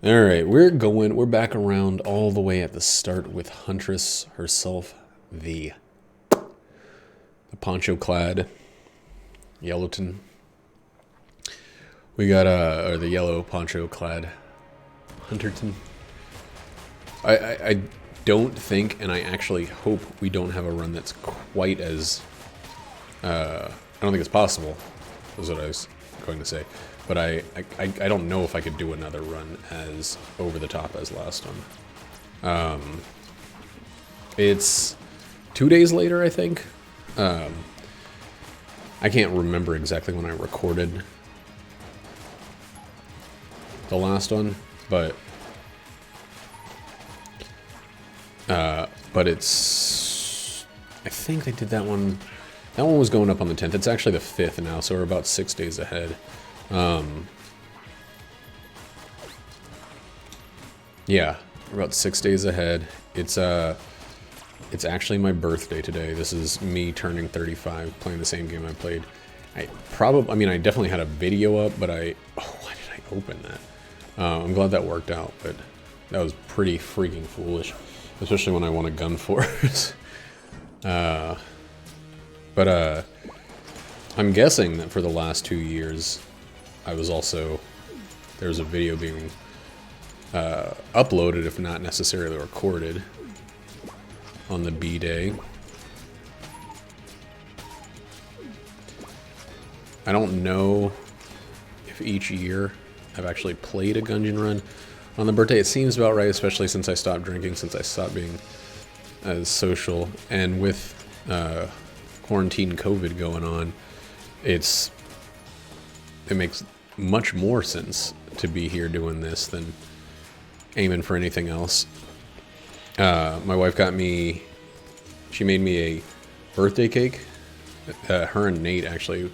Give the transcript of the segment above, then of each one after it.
Alright, we're back around all the way at the start with Huntress herself, the poncho-clad Yellowton. We got, or the yellow poncho-clad Hunterton. I don't think, and I actually hope we don't have a run that's quite as, I don't think it's possible, is what I was going to say. But I don't know if I could do another run as over the top as last one. It's 2 days later, I think. I can't remember exactly when I recorded the last one, but it's, I think they did that one. That one was going up on the 10th. It's actually the 5th now, so we're about 6 days ahead. Yeah, we're about 6 days ahead. It's actually my birthday today. This is me turning 35, playing the same game I played. I mean, I definitely had a video up, but why did I open that? I'm glad that worked out, but that was pretty freaking foolish, especially when I want a gun for it. I'm guessing that for the last 2 years, there's a video being uploaded, if not necessarily recorded, on the B-Day. I don't know if each year I've actually played a Gungeon run on the birthday. It seems about right, especially since I stopped drinking, since I stopped being as social, and with quarantine COVID going on, it makes much more sense to be here doing this than aiming for anything else. My wife she made me a birthday cake. Her and Nate actually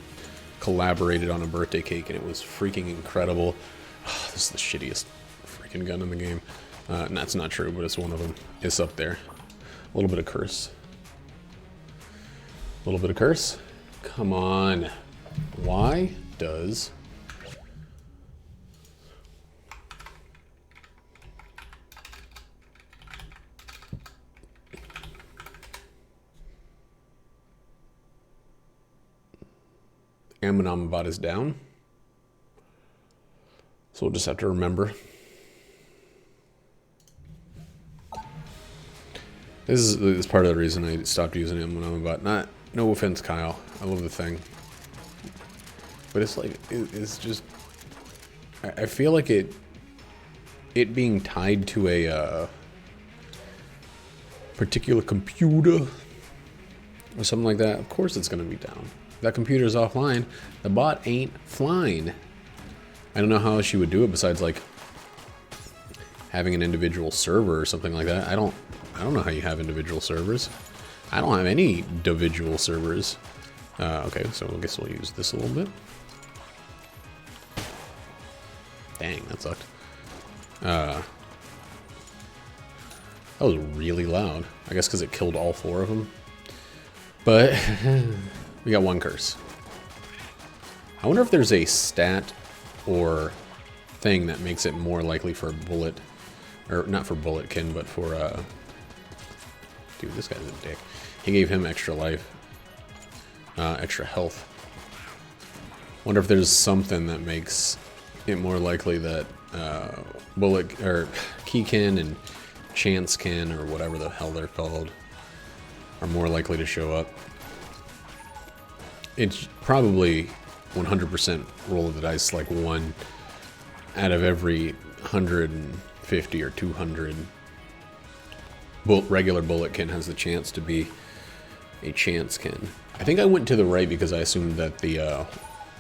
collaborated on a birthday cake, and it was freaking incredible. Oh, this is the shittiest freaking gun in the game. That's not true, but it's one of them. It's up there. A little bit of curse. A little bit of curse. Come on. Why does... Ammonamabot is down. So we'll just have to remember. This is part of the reason I stopped using Ammonamabot. No offense, Kyle. I love the thing. But it's like, it's just... I feel like it being tied to a particular computer or something like that, of course it's going to be down. That computer's offline. The bot ain't flying. I don't know how she would do it besides like having an individual server or something like that. I don't know how you have individual servers. I don't have any individual servers. Okay, so I guess we'll use this a little bit. Dang, that sucked. That was really loud. I guess because it killed all 4 of them. But we got 1 curse. I wonder if there's a stat or thing that makes it more likely for bullet, or not for bulletkin, but for dude, this guy's a dick. He gave him extra life, extra health. Wonder if there's something that makes it more likely that bullet or keykin and chancekin or whatever the hell they're called are more likely to show up. It's probably 100% roll of the dice, like 1 out of every 150 or 200 regular bulletkin has the chance to be a chancekin. I think I went to the right because I assumed that the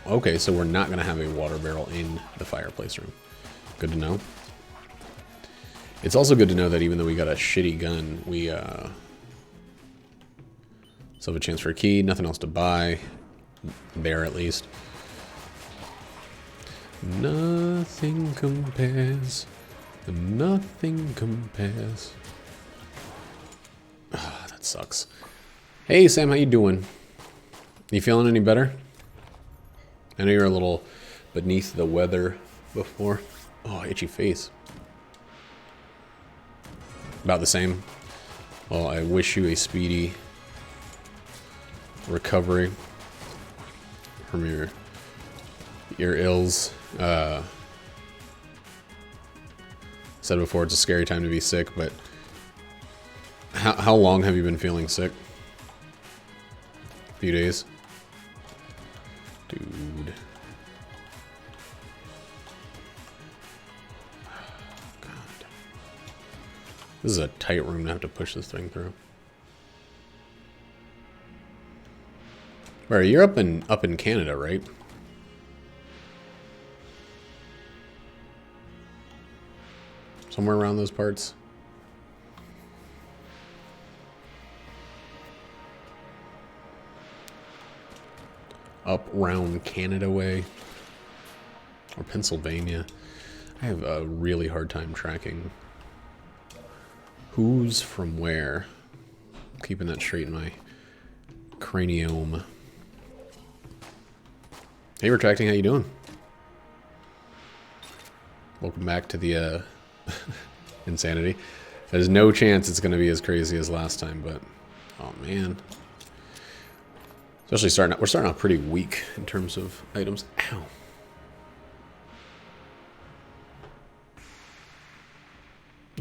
okay, so we're not gonna have a water barrel in the fireplace room. Good to know. It's also good to know that even though we got a shitty gun, we still have a chance for a key. Nothing else to buy there, at least. Nothing compares. Nothing compares. Ah, that sucks. Hey Sam, how you doing? You feeling any better? I know you're a little beneath the weather before. Oh, itchy face. About the same. Well, I wish you a speedy recovery from your ills. Said before, it's a scary time to be sick, but how long have you been feeling sick? A few days? Dude. God. This is a tight room to have to push this thing through. Alright, you're up in Canada, right? Somewhere around those parts. Up round Canada way. Or Pennsylvania. I have a really hard time tracking who's from where. Keeping that straight in my cranium. Hey, Retracting, how you doing? Welcome back to the insanity. There's no chance it's going to be as crazy as last time, but oh man. Especially we're starting out pretty weak in terms of items. Ow.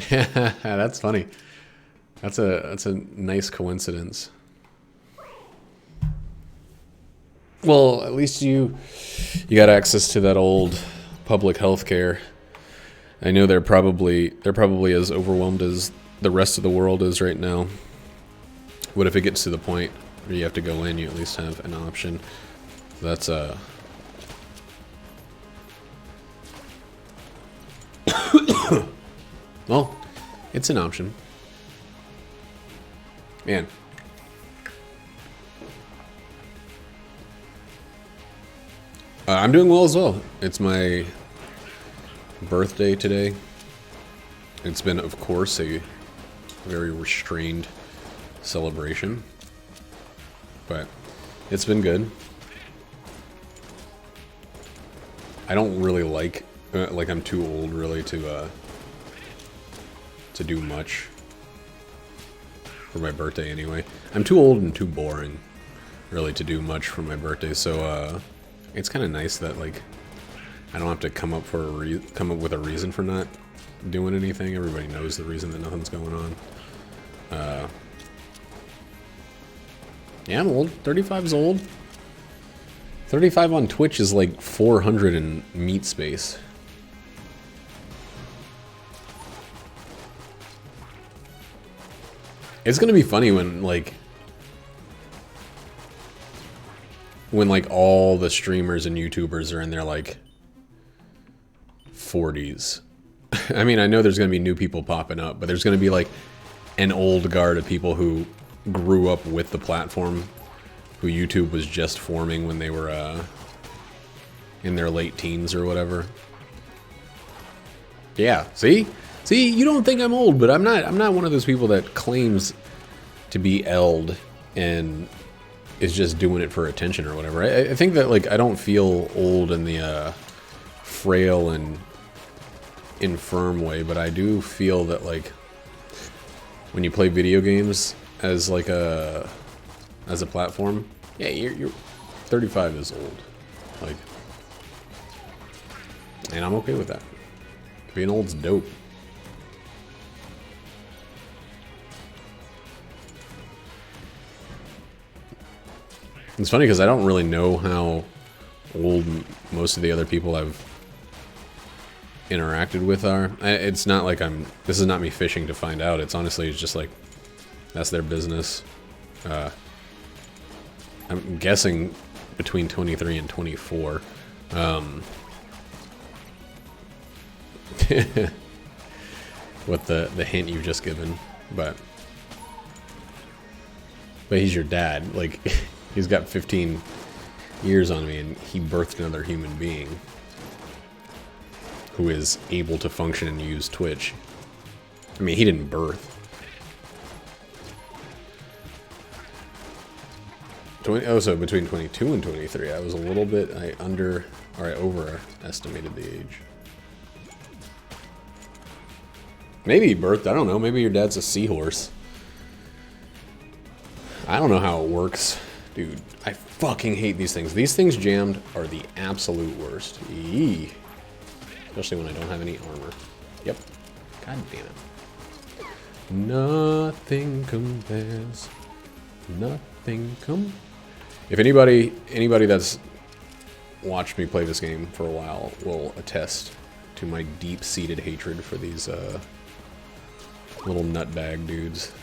That's funny. That's a nice coincidence. Well, at least you got access to that old public health care. I know they're probably as overwhelmed as the rest of the world is right now. What if it gets to the point where you have to go in, you at least have an option. That's well, it's an option. Man. I'm doing well as well. It's my birthday today. It's been, of course, a very restrained celebration, but it's been good. I don't really like I'm too old really to do much for my birthday anyway. I'm too old and too boring really to do much for my birthday, so it's kind of nice that like I don't have to come up with a reason for not doing anything. Everybody knows the reason that nothing's going on. Yeah, I'm old. 35's old. 35 on Twitch is like 400 in meat space. It's gonna be funny when all the streamers and YouTubers are in their like 40s. I mean, I know there's gonna be new people popping up, but there's gonna be like an old guard of people who grew up with the platform, who YouTube was just forming when they were in their late teens or whatever. Yeah, see, you don't think I'm old, but I'm not one of those people that claims to be eld and is just doing it for attention or whatever. I think that like I don't feel old in the frail and infirm way, but I do feel that like when you play video games as like a platform, yeah, you're 35 is old, like, and I'm okay with that. Being old's dope. It's funny because I don't really know how old most of the other people I've interacted with are. It's not like this is not me fishing to find out. It's honestly, it's just like, that's their business. I'm guessing between 23 and 24. With the hint you've just given, but he's your dad. Like, he's got 15 years on me, and he birthed another human being who is able to function and use Twitch. I mean, he didn't birth. So between 22 and 23, I was a little bit, I overestimated the age. Maybe he birthed, I don't know, maybe your dad's a seahorse. I don't know how it works. Dude, I fucking hate these things. These things jammed are the absolute worst. Eee. Especially when I don't have any armor. Yep. God damn it. Nothing compares. Nothing If anybody that's watched me play this game for a while will attest to my deep-seated hatred for these little nutbag dudes.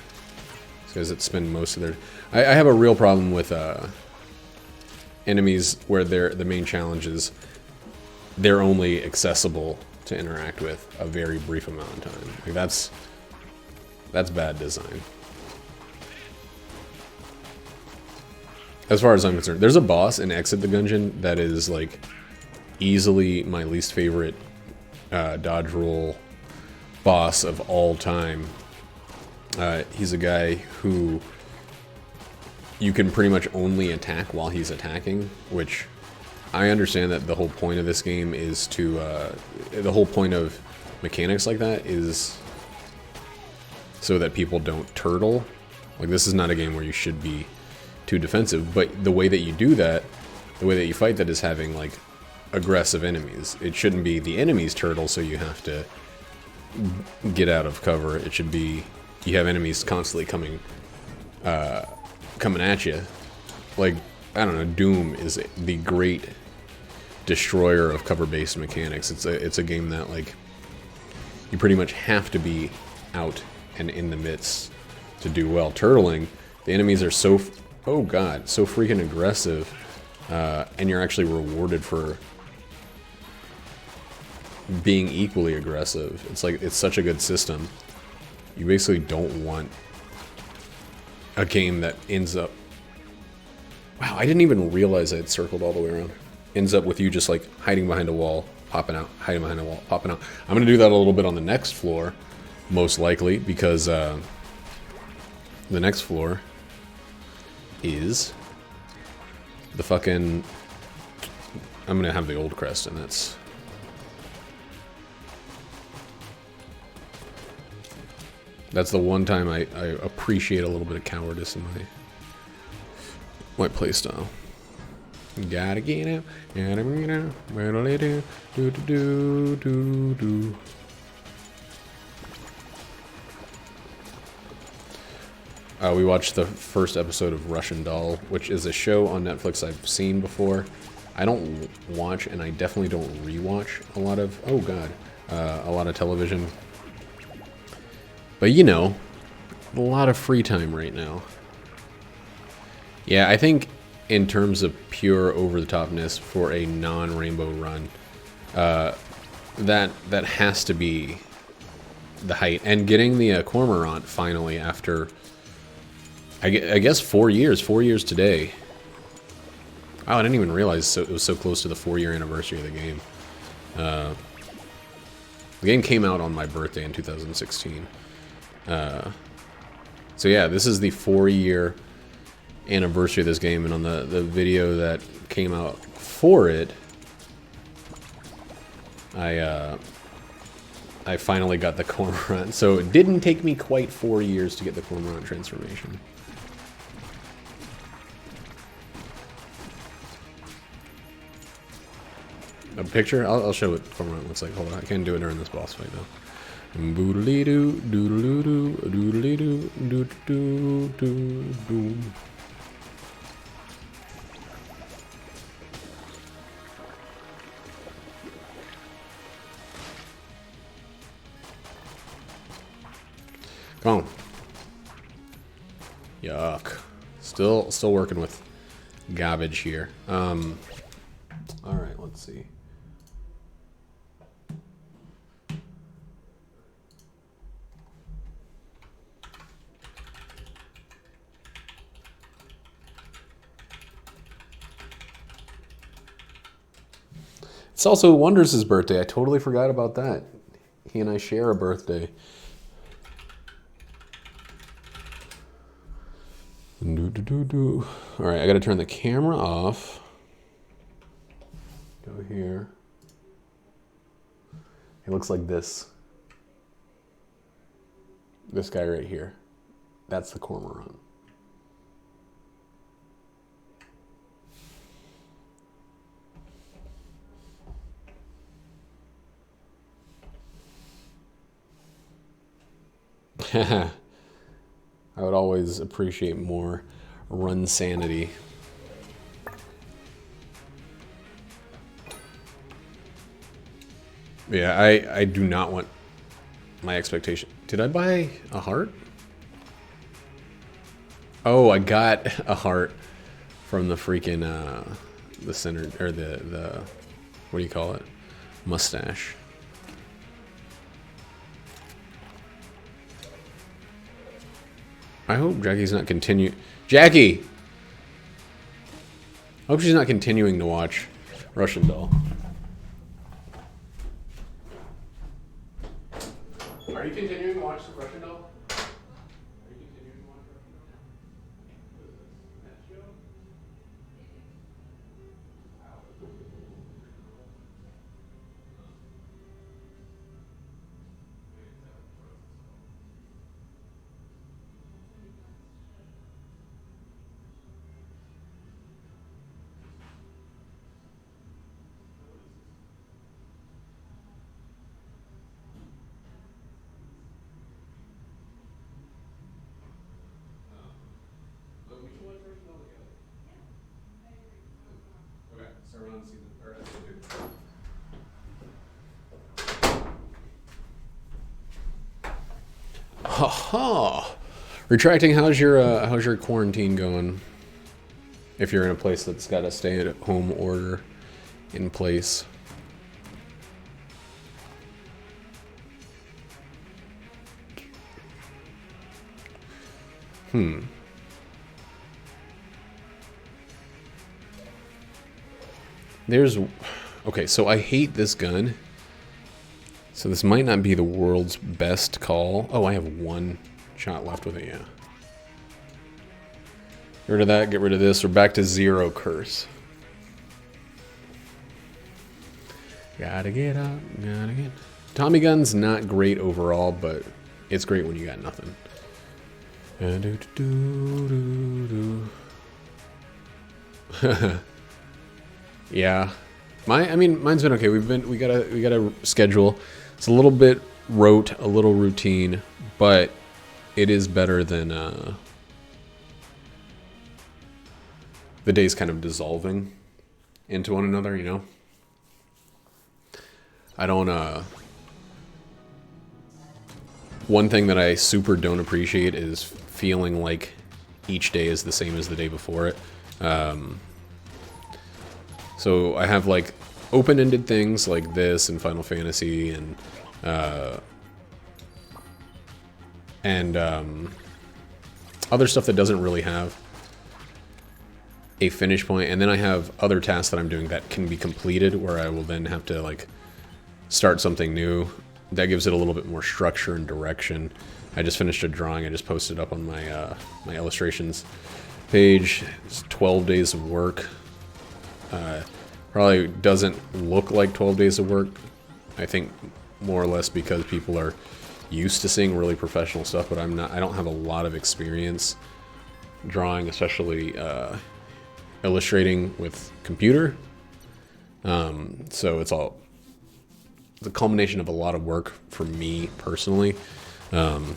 These guys that spend most of their... I have a real problem with enemies where the main challenge is they're only accessible to interact with a very brief amount of time. Like that's bad design. As far as I'm concerned, there's a boss in Exit the Gungeon that is like easily my least favorite dodge roll boss of all time. He's a guy who you can pretty much only attack while he's attacking, which I understand that the whole point of this game is to the whole point of mechanics like that is so that people don't turtle. Like, this is not a game where you should be too defensive, but the way that you do that, the way that you fight that is having like aggressive enemies. It shouldn't be the enemies turtle so you have to get out of cover. It should be you have enemies constantly coming at you. Like, I don't know, Doom is the great destroyer of cover-based mechanics. It's a game that like you pretty much have to be out and in the midst to do well. Turtling, the enemies are so so freaking aggressive, and you're actually rewarded for being equally aggressive. It's like, it's such a good system. You basically don't want a game that ends up... Wow, I didn't even realize I had circled all the way around. Ends up with you just like hiding behind a wall, popping out, hiding behind a wall, popping out. I'm going to do that a little bit on the next floor, most likely, because the next floor is the fucking... I'm going to have the old crest, and that's... That's the one time I appreciate a little bit of cowardice in my playstyle. Gotta get out, gotta get out, do. We watched the first episode of Russian Doll, which is a show on Netflix I've seen before. I don't watch, and I definitely don't rewatch a lot of... Oh god. A lot of television. But you know, a lot of free time right now. Yeah, I think in terms of pure over-the-topness for a non-Rainbow run, that has to be the height. And getting the Cormorant finally after, I guess 4 years. 4 years today. Wow, I didn't even realize it was so close to the 4-year anniversary of the game. The game came out on my birthday in 2016. So yeah, this is the 4-year anniversary of this game, and on the video that came out for it, I finally got the Cormorant. So it didn't take me quite 4 years to get the Cormorant transformation. A picture? I'll show what Cormorant looks like. Hold on, I can't do it during this boss fight though. Boodly-doo, doodly-doo, doodly-doo, doo-doo-doo-doo. Come on. Yuck. Still working with garbage here. All right, let's see. It's also Wonders' birthday. I totally forgot about that. He and I share a birthday. Alright, I gotta turn the camera off. Go here. It looks like this. This guy right here. That's the cormorant. I would always appreciate more run sanity. Yeah, I do not want my expectation. Did I buy a heart? Oh, I got a heart from the freaking the center, or the what do you call it? Mustache. I hope Jackie's not Jackie! I hope she's not continuing to watch Russian Doll. Are you continuing to watch the Russian Doll? Are you continuing to watch Russian Doll? What is this? That show? Okay, so we're on season, or episode 2. Ha-ha! Retracting, how's your quarantine going? If you're in a place that's got a stay-at-home order in place. Okay, so I hate this gun. So this might not be the world's best call. Oh, I have one shot left with it, yeah. Get rid of that, get rid of this. We're back to 0 curse. Gotta get up, gotta get... Tommy gun's not great overall, but it's great when you got nothing. Yeah. Mine's been okay. We got a schedule. It's a little bit rote, a little routine, but it is better than the days kind of dissolving into one another, you know? I don't one thing that I super don't appreciate is feeling like each day is the same as the day before it. So I have like open-ended things like this and Final Fantasy and other stuff that doesn't really have a finish point. And then I have other tasks that I'm doing that can be completed where I will then have to like start something new. That gives it a little bit more structure and direction. I just finished a drawing. I just posted up on my my illustrations page. It's 12 days of work. Probably doesn't look like 12 days of work. I think more or less because people are used to seeing really professional stuff, but I don't have a lot of experience drawing, especially illustrating with computer. So it's a culmination of a lot of work for me personally. And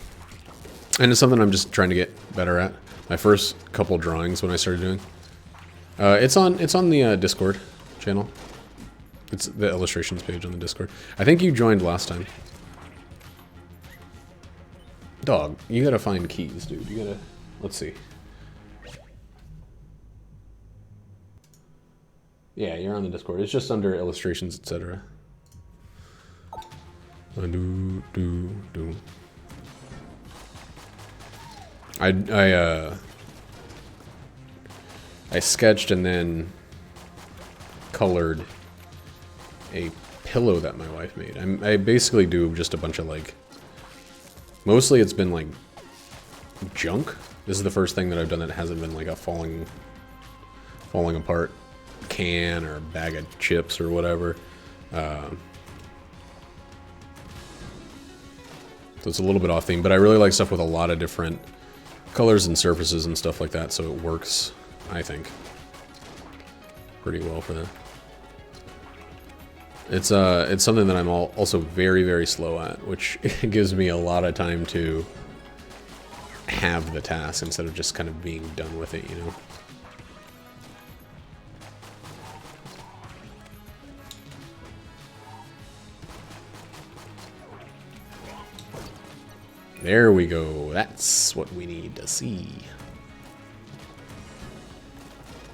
it's something I'm just trying to get better at. My first couple drawings when I started doing. It's on the Discord channel. It's the illustrations page on the Discord. I think you joined last time. Dog, you gotta find keys, dude. You gotta... Let's see. Yeah, you're on the Discord. It's just under illustrations, etc. I sketched and then colored a pillow that my wife made. I basically do just a bunch of like... Mostly it's been like junk. This is the first thing that I've done that hasn't been like a falling apart can or bag of chips or whatever. So it's a little bit off theme, but I really like stuff with a lot of different colors and surfaces and stuff like that, so it works, I think, pretty well for that. It's something that I'm also very, very slow at, which gives me a lot of time to have the task instead of just kind of being done with it, you know? There we go. That's what we need to see.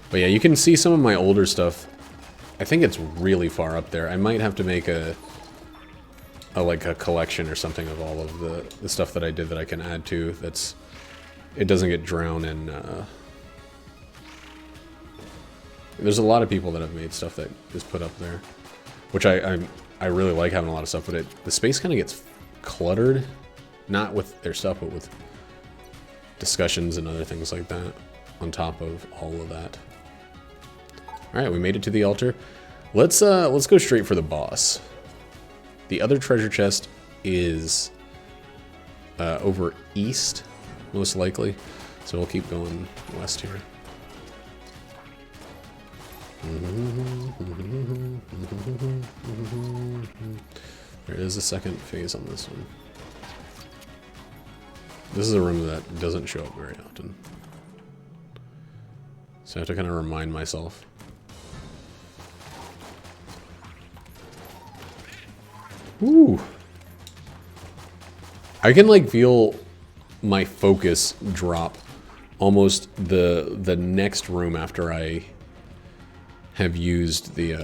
But yeah, you can see some of my older stuff. I think it's really far up there. I might have to make a collection or something of all of the stuff that I did that I can add to. It doesn't get drowned in. There's a lot of people that have made stuff that is put up there, which I really like having a lot of stuff. But the space kind of gets cluttered, not with their stuff, but with discussions and other things like that on top of all of that. All right, we made it to the altar. Let's go straight for the boss. The other treasure chest is over east, most likely. So we'll keep going west here. There is a second phase on this one. This is a room that doesn't show up very often. So I have to kind of remind myself. Ooh. I can like feel my focus drop almost the next room after I have used the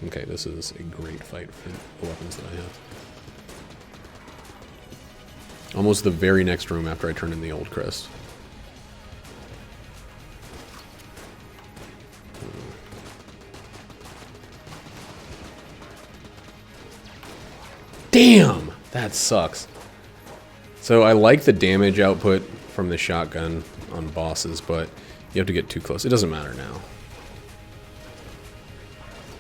okay, this is a great fight for the weapons that I have. Almost the very next room after I turn in the old crest. Damn! That sucks. So I like the damage output from the shotgun on bosses, but you have to get too close. It doesn't matter now.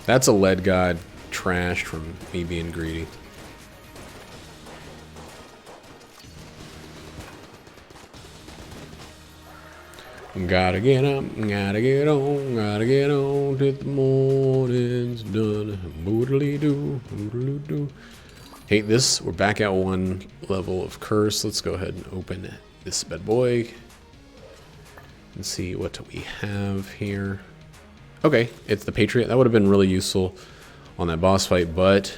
That's a lead god trashed from me being greedy. Gotta get up, gotta get on till the morning's done. Boodly-doo, boodly-doo. Hate this. We're back at one level of curse. Let's go ahead and open this bad boy and see what we have here. Okay, it's the Patriot. That would have been really useful on that boss fight, but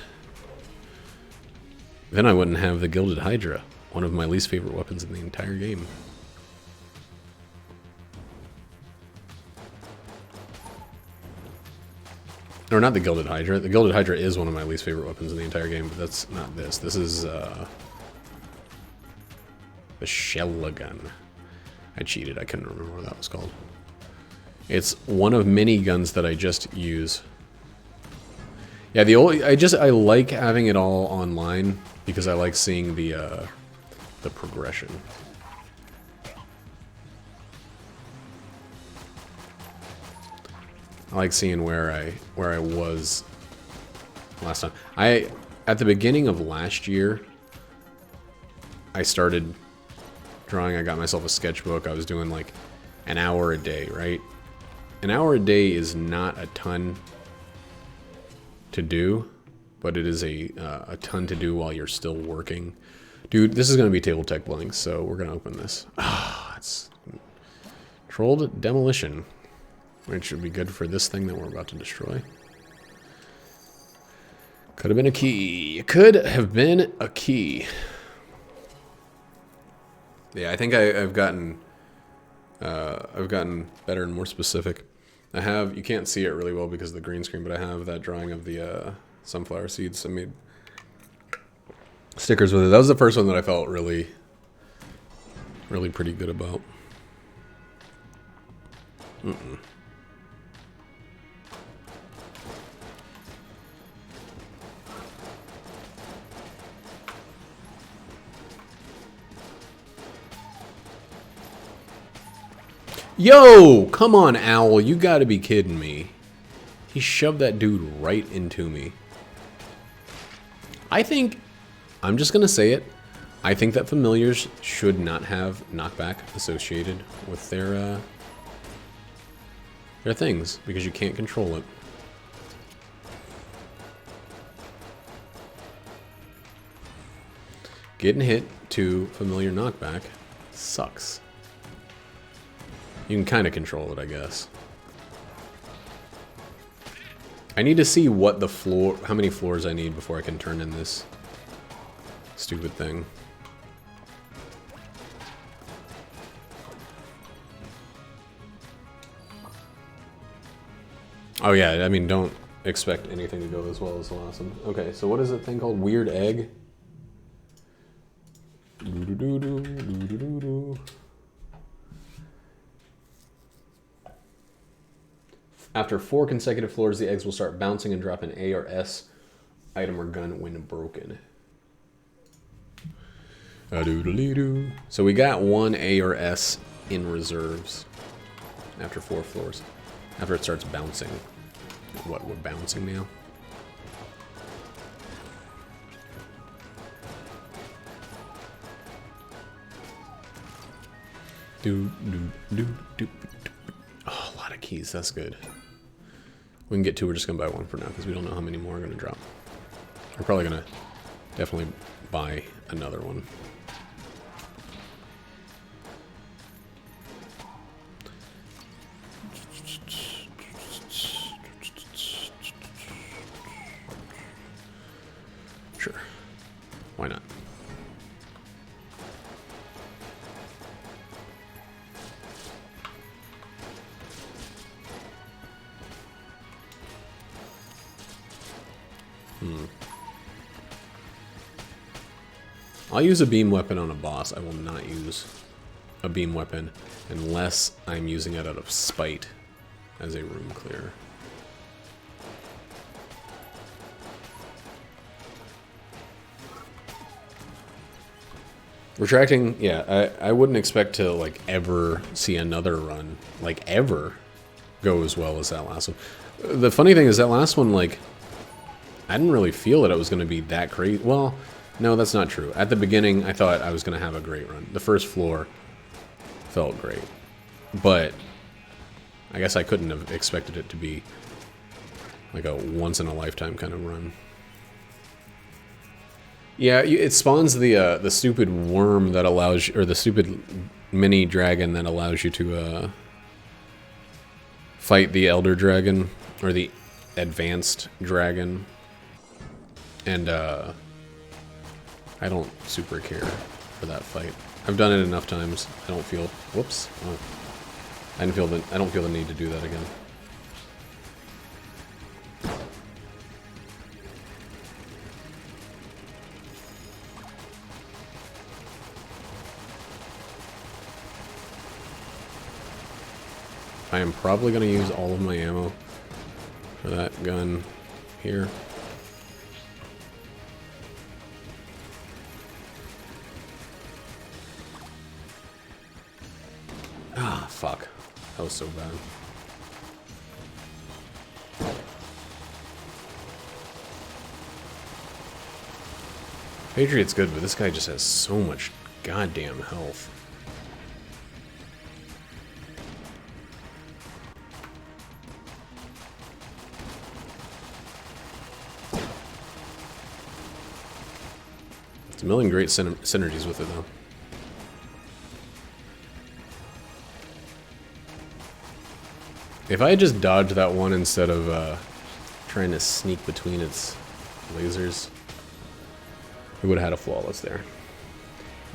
then I wouldn't have the Gilded Hydra, one of my least favorite weapons in the entire game. Or not the Gilded Hydra. The Gilded Hydra is one of my least favorite weapons in the entire game, but that's not this. This is the Shell Gun. I cheated. I couldn't remember what that was called. It's one of many guns that I just use. Yeah, I like having it all online because I like seeing the progression. I like seeing where I was last time. At the beginning of last year, I started drawing. I got myself a sketchbook. I was doing like an hour a day, right? An hour a day is not a ton to do, but it is a ton to do while you're still working. Dude, this is going to be Table Tech Blanks, so we're going to open this. Ah, it's Controlled Demolition. Which should be good for this thing that we're about to destroy. Could have been a key. It could have been a key. Yeah, I think I've gotten better and more specific. I have, you can't see it really well because of the green screen, but I have that drawing of the sunflower seeds. I made stickers with it. That was the first one that I felt really pretty good about. Yo, come on, Owl. You gotta be kidding me. He shoved that dude right into me. I think, I'm just gonna say it, I think that familiars should not have knockback associated with their things, because you can't control it. Getting hit to familiar knockback sucks. You can kind of control it, I guess. I need to see what the floor, how many floors I need before I can turn in this stupid thing. Oh yeah, I mean, don't expect anything to go as well as the last one. Okay, so what is that thing called? Weird egg? After 4 consecutive floors, the eggs will start bouncing and drop an A or S item or gun when broken. So we got 1 A or S in reserves after 4 floors. After it starts bouncing. What, we're bouncing now? Oh, a lot of keys. That's good. We can get 2. We're just going to buy 1 for now because we don't know how many more are going to drop. We're probably going to definitely buy another one. Sure. Why not? I'll use a beam weapon on a boss. I will not use a beam weapon unless I'm using it out of spite as a room clearer. Retracting, yeah, I wouldn't expect to, like, ever see another run, like, ever go as well as that last one. The funny thing is that last one, like, I didn't really feel that it was going to be that crazy. Well, no, that's not true. At the beginning, I thought I was going to have a great run. The first floor felt great. But I guess I couldn't have expected it to be like a once-in-a-lifetime kind of run. Yeah, it spawns the stupid worm that allows you, or the stupid mini dragon that allows you to fight the elder dragon, or the advanced dragon. And I don't super care for that fight. I've done it enough times. I don't feel. Whoops. Oh, I don't feel the need to do that again. I am probably going to use all of my ammo for that gun here. Ah, fuck. That was so bad. Patriot's good, but this guy just has so much goddamn health. It's a million great synergies with it, though. If I had just dodged that one instead of trying to sneak between its lasers, we would have had a flawless there.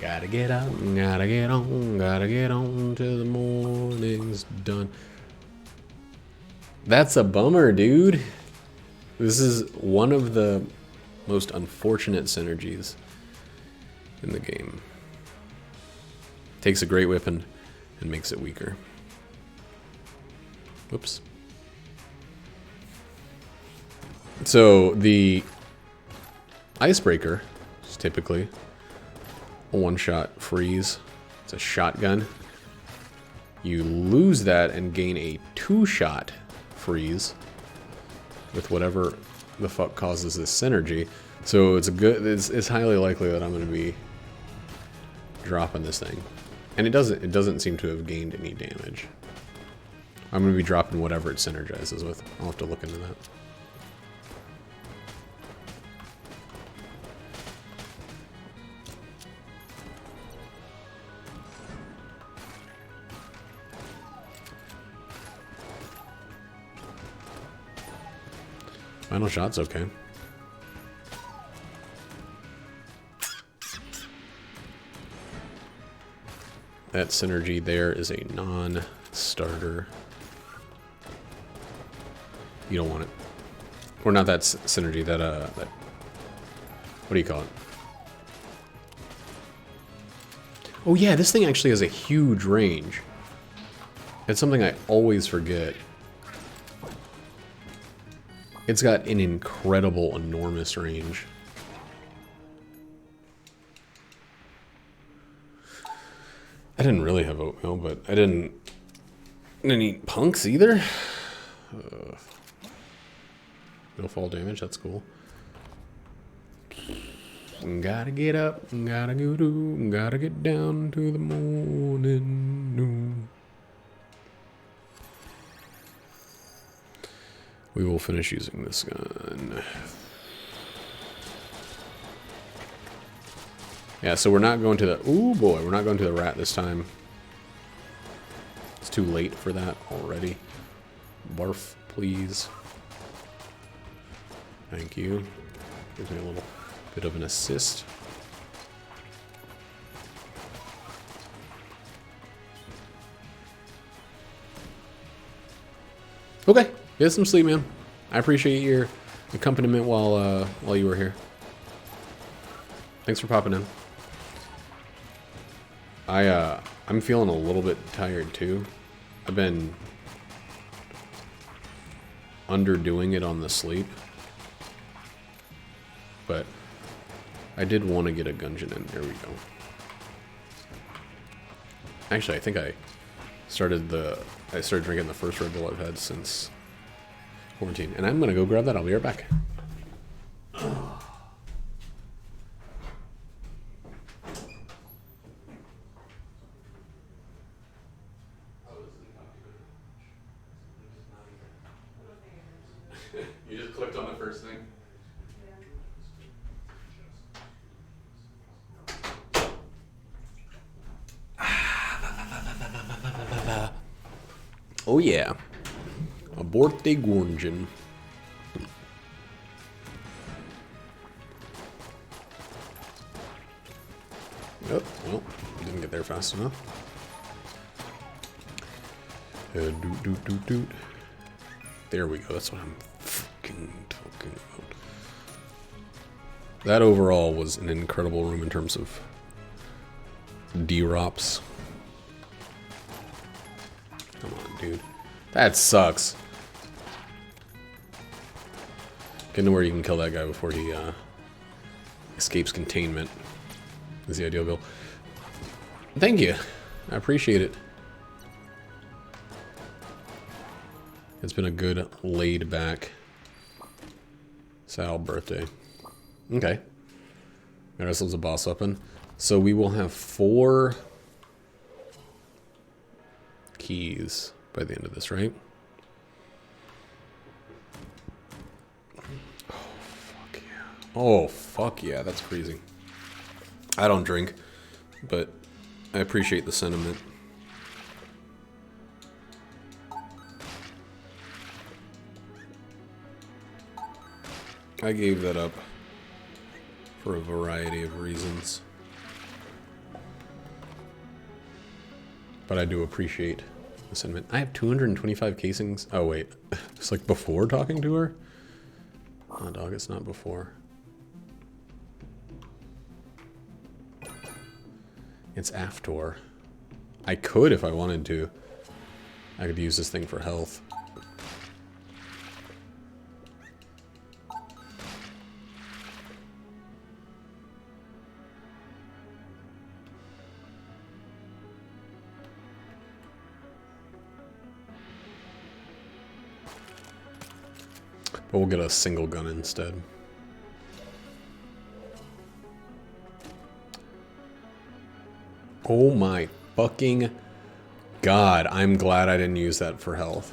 Gotta get out, gotta get on till the morning's done. That's a bummer, dude. This is one of the most unfortunate synergies in the game. Takes a great weapon and makes it weaker. Whoops. So the icebreaker is typically a one-shot freeze. It's a shotgun. You lose that and gain a two-shot freeze with whatever the fuck causes this synergy. So it's highly likely that I'm going to be dropping this thing. And it doesn't seem to have gained any damage. I'm going to be dropping whatever it synergizes with. I'll have to look into that. Final shot's okay. That synergy there is a non-starter. You don't want it. Or not that synergy, that, what do you call it? Oh yeah, this thing actually has a huge range. It's something I always forget. It's got an incredible, enormous range. I didn't really have oatmeal, but I didn't eat punks either. No fall damage, that's cool. Gotta get up, gotta go do, gotta get down to the morning noon. We will finish using this gun. Yeah, so we're not going to the... Ooh, boy, we're not going to the rat this time. It's too late for that already. Barf, please. Thank you. Gives me a little bit of an assist. Okay, get some sleep, man. I appreciate your accompaniment while you were here. Thanks for popping in. I'm feeling a little bit tired too. I've been underdoing it on the sleep, but I did want to get a Gungeon in. There we go. Actually, I think I started drinking the first Red Bull I've had since quarantine, and I'm gonna go grab that. I'll be right back. You just clicked on the first thing. Oh yeah, a birthday Gungeon. Oh, well, didn't get there fast enough. Doot, doot, doot, doot. There we go, that's what I'm fucking talking about. That overall was an incredible room in terms of D-Rops. Come on, dude. That sucks. Getting to where you can kill that guy before he escapes containment is the ideal goal. Thank you. I appreciate it. It's been a good laid back Sal birthday. Okay. Got ourselves a boss weapon. So we will have 4 keys by the end of this, right? Oh, fuck yeah. Oh, fuck yeah. That's crazy. I don't drink, but I appreciate the sentiment. I gave that up for a variety of reasons. But I do appreciate the sentiment. I have 225 casings. Oh, wait. It's like before talking to her? Oh, dog, it's not before. It's after. I could if I wanted to. I could use this thing for health. But we'll get a single gun instead. Oh my fucking god. I'm glad I didn't use that for health.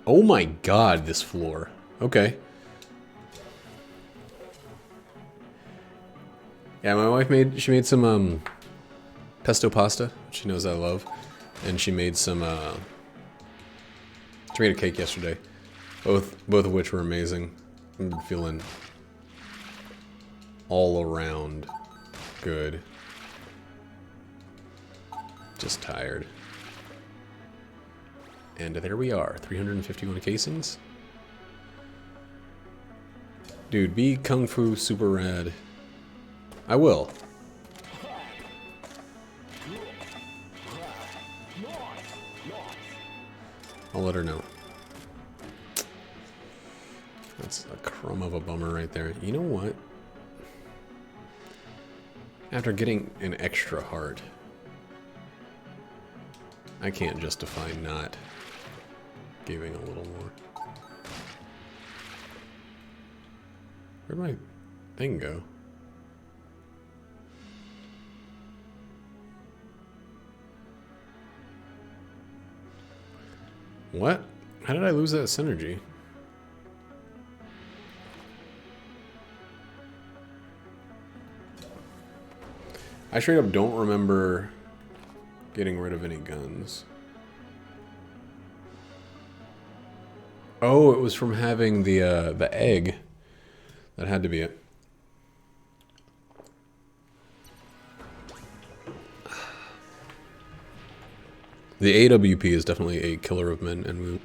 Oh my god, this floor. Okay. Yeah, my wife made some pesto pasta, which she knows I love. And she made some she made a cake yesterday. Both of which were amazing. I'm feeling all around good. Just tired. And there we are, 351 casings. Dude, be Kung Fu super rad. I will. I'll let her know. That's a crumb of a bummer right there. You know what? After getting an extra heart, I can't justify not giving a little more. Where'd my thing go? What? How did I lose that synergy? I straight up don't remember getting rid of any guns. Oh, it was from having the egg. That had to be it. The AWP is definitely a killer of men, and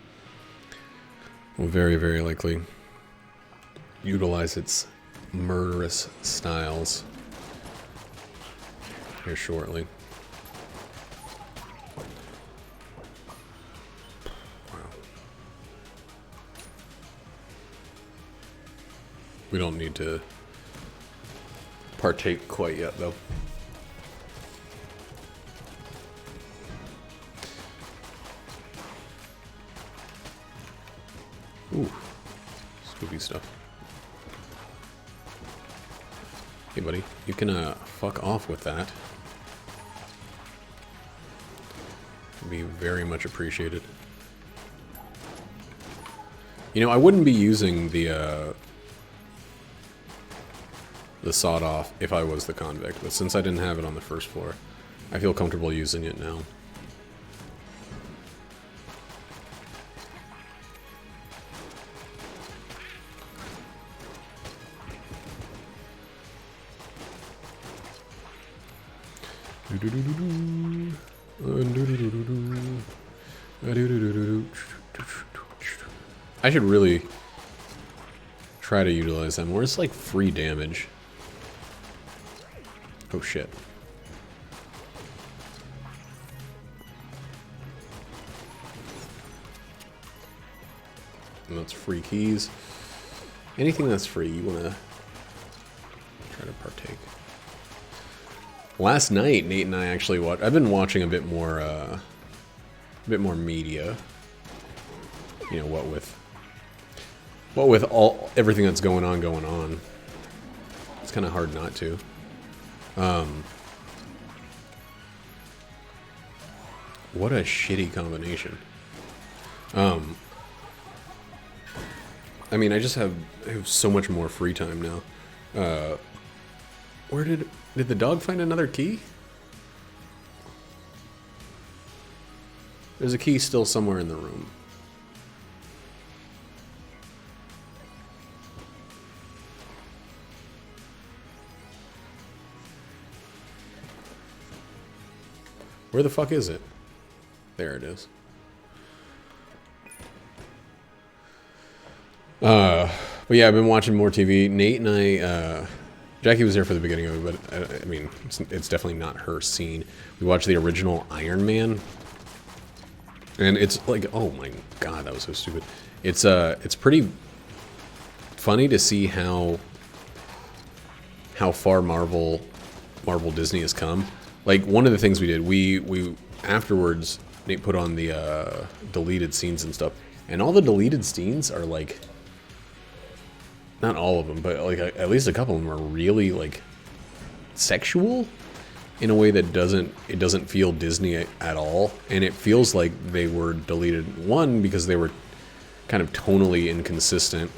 will very, very likely utilize its murderous styles here shortly. Wow. We don't need to partake quite yet, though. Ooh, spooky stuff. Hey, buddy, you can fuck off with that. Be very much appreciated. You know, I wouldn't be using the sawed-off if I was the convict, but since I didn't have it on the first floor, I feel comfortable using it now. I should really try to utilize them more. It's like free damage. Oh shit. And that's free keys. Anything that's free, you want to try to partake. Last night, Nate and I actually watched. I've been watching a bit more media. You know, what with everything that's going on. It's kind of hard not to. What a shitty combination. I mean, I have so much more free time now. Where did the dog find another key? There's a key still somewhere in the room. Where the fuck is it? There it is. But yeah, I've been watching more TV. Nate and I, Jackie was there for the beginning of it, but I mean, it's definitely not her scene. We watched the original Iron Man, and it's like, oh my god, that was so stupid. It's pretty funny to see how far Marvel Disney has come. Like, one of the things we did, we afterwards, Nate put on the deleted scenes and stuff, and all the deleted scenes are like, not all of them, but like at least a couple of them are really like sexual in a way that doesn't feel Disney at all, and it feels like they were deleted. One, because they were kind of tonally inconsistent,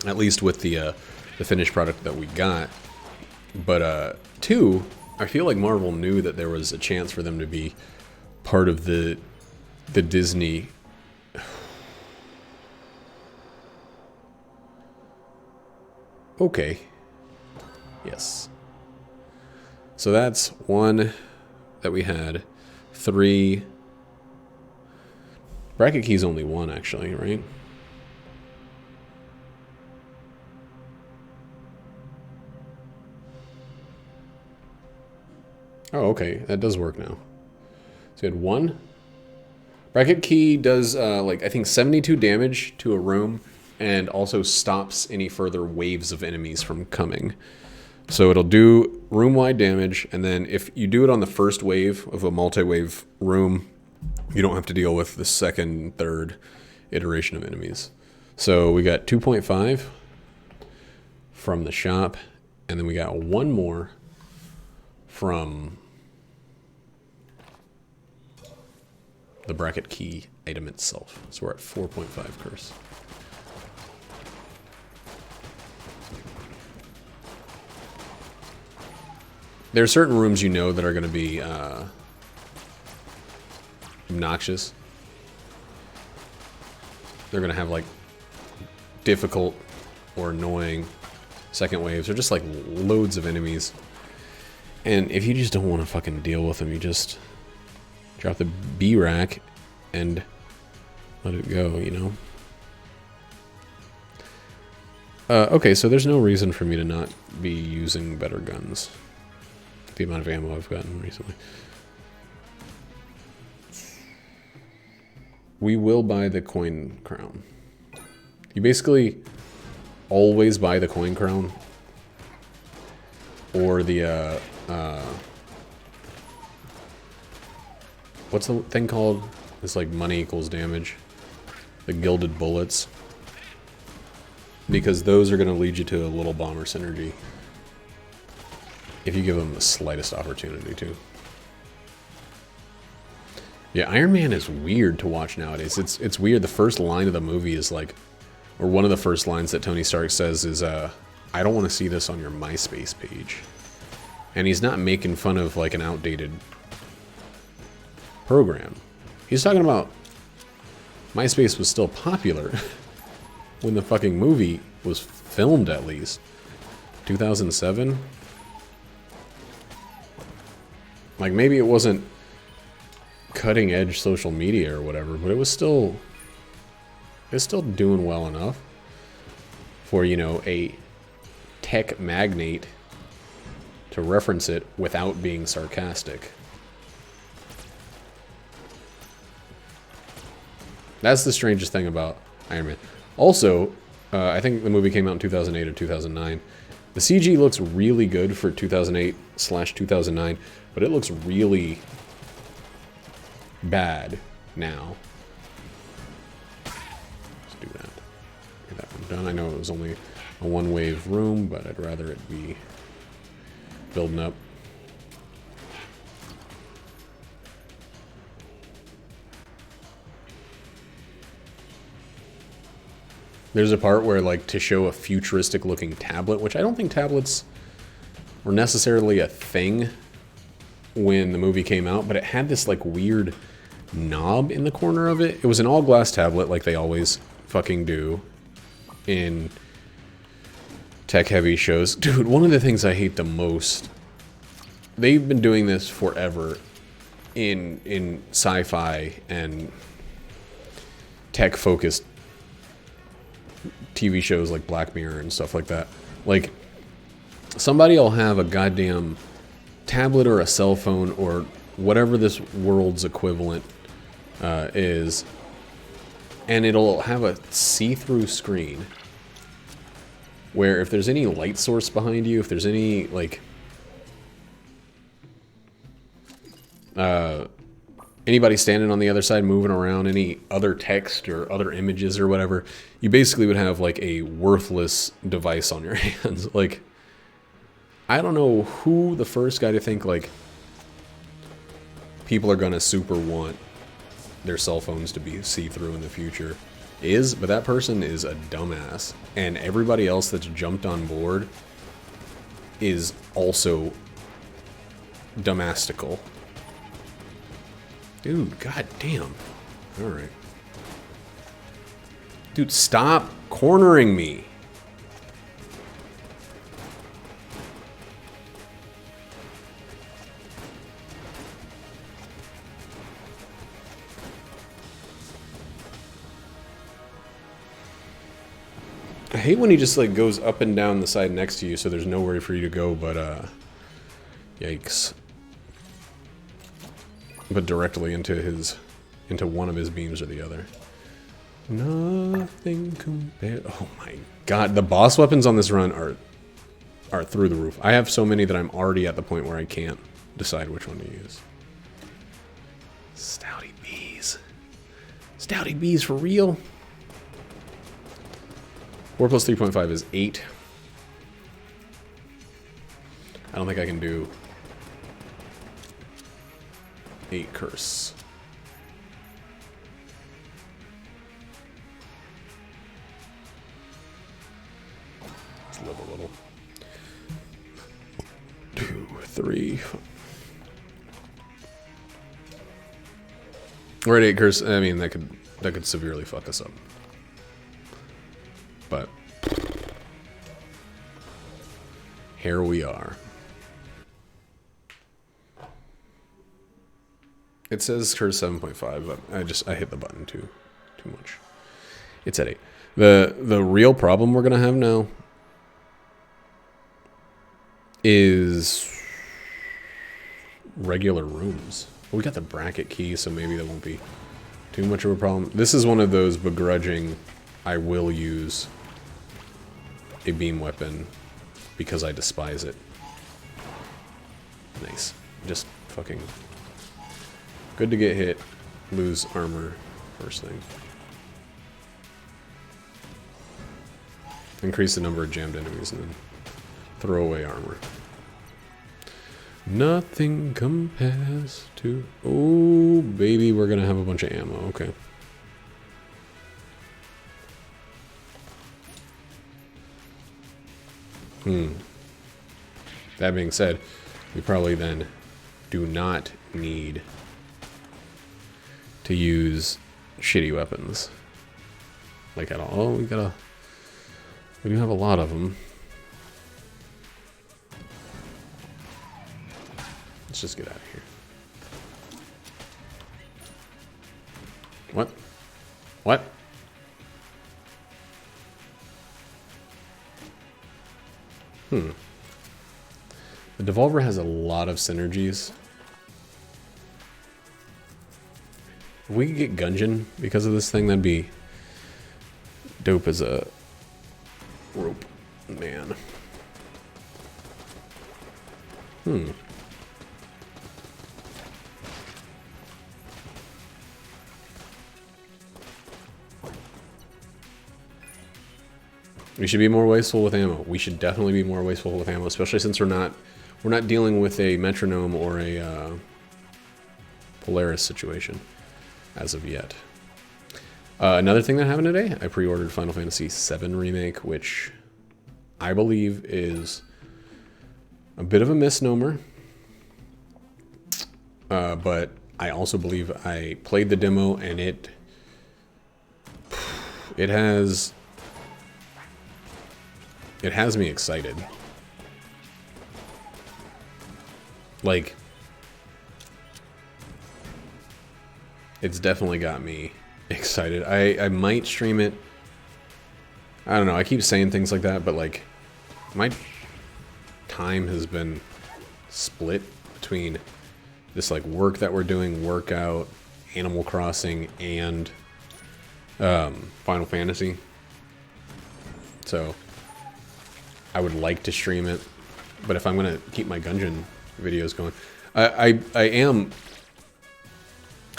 at least with the finished product that we got. But two, I feel like Marvel knew that there was a chance for them to be part of the Disney. Okay. Yes. So that's one that we had. 3. Bracket key's only 1, actually, right? Oh, okay. That does work now. So we had 1. Bracket key does, like, I think 72 damage to a room, and also stops any further waves of enemies from coming. So it'll do room-wide damage, and then if you do it on the first wave of a multi-wave room, you don't have to deal with the second, third iteration of enemies. So we got 2.5 from the shop, and then we got 1 more from the bracket key item itself. So we're at 4.5 curse. There are certain rooms you know that are going to be obnoxious. They're going to have like difficult or annoying second waves, or just like loads of enemies. And if you just don't want to fucking deal with them, you just drop the B rack and let it go, you know? Okay, so there's no reason for me to not be using better guns. The amount of ammo I've gotten recently. We will buy the coin crown. You basically always buy the coin crown or the what's the thing called? It's like money equals damage. The gilded bullets. Because those are going to lead you to a little bomber synergy. If you give them the slightest opportunity to. Yeah, Iron Man is weird to watch nowadays. It's weird. The first line of the movie is like, or one of the first lines that Tony Stark says is, I don't want to see this on your MySpace page. And he's not making fun of like an outdated program. He's talking about MySpace was still popular when the fucking movie was filmed, at least. 2007? Like, maybe it wasn't cutting edge social media or whatever, but it was still doing well enough for, you know, a tech magnate to reference it without being sarcastic. That's the strangest thing about Iron Man. Also, I think the movie came out in 2008 or 2009. The CG looks really good for 2008/2009, but it looks really bad now. Let's do that. Get that one done. I know it was only a one-wave room, but I'd rather it be building up. There's a part where, like, to show a futuristic-looking tablet, which I don't think tablets were necessarily a thing when the movie came out, but it had this, like, weird knob in the corner of it. It was an all-glass tablet, like they always fucking do in tech-heavy shows. Dude, one of the things I hate the most, they've been doing this forever in sci-fi and tech-focused TV shows like Black Mirror and stuff like that. Like, somebody will have a goddamn tablet or a cell phone or whatever this world's equivalent is, and it'll have a see-through screen where if there's any light source behind you, if there's any, like, anybody standing on the other side moving around, any other text or other images or whatever, you basically would have like a worthless device on your hands. Like, I don't know who the first guy to think, like, people are gonna super want their cell phones to be see-through in the future is, but that person is a dumbass. And everybody else that's jumped on board is also dumbastical. Dude, goddamn. Alright. Dude, stop cornering me. I hate when he just like goes up and down the side next to you, so there's nowhere for you to go but yikes. But directly into one of his beams or the other. Nothing compared. Oh my god, the boss weapons on this run are through the roof. I have so many that I'm already at the point where I can't decide which one to use. Stouty bees. Stouty bees for real? 4 plus 3.5 is 8. I don't think I can do 8 curse. Let's live a little. 2, 3. We're at 8 curse. I mean, that could severely fuck us up. But here we are. It says curse 7.5, but I hit the button too much. It's at 8. The real problem we're gonna have now is regular rooms. We got the bracket key, so maybe that won't be too much of a problem. This is one of those begrudging, I will use a beam weapon because I despise it. Nice. Just fucking good to get hit, lose armor first thing. Increase the number of jammed enemies and then throw away armor. Nothing compares to... Oh, baby, we're gonna have a bunch of ammo. Okay. That being said, we probably then do not need to use shitty weapons. Like at all. Oh, we do have a lot of them. Let's just get out of here. What? What? The Devolver has a lot of synergies. If we could get Gungeon because of this thing, that'd be dope as a rope, man. We should be more wasteful with ammo. We should definitely be more wasteful with ammo, especially since we're not dealing with a metronome or a Polaris situation as of yet. Another thing that happened today, I pre-ordered Final Fantasy VII Remake, which I believe is a bit of a misnomer. But I also believe I played the demo and it has me excited. Like, it's definitely got me excited. I might stream it. I don't know. I keep saying things like that, but like, my time has been split between this like work that we're doing, workout, Animal Crossing, and Final Fantasy. So I would like to stream it, but if I'm gonna keep my Gungeon videos going, I am,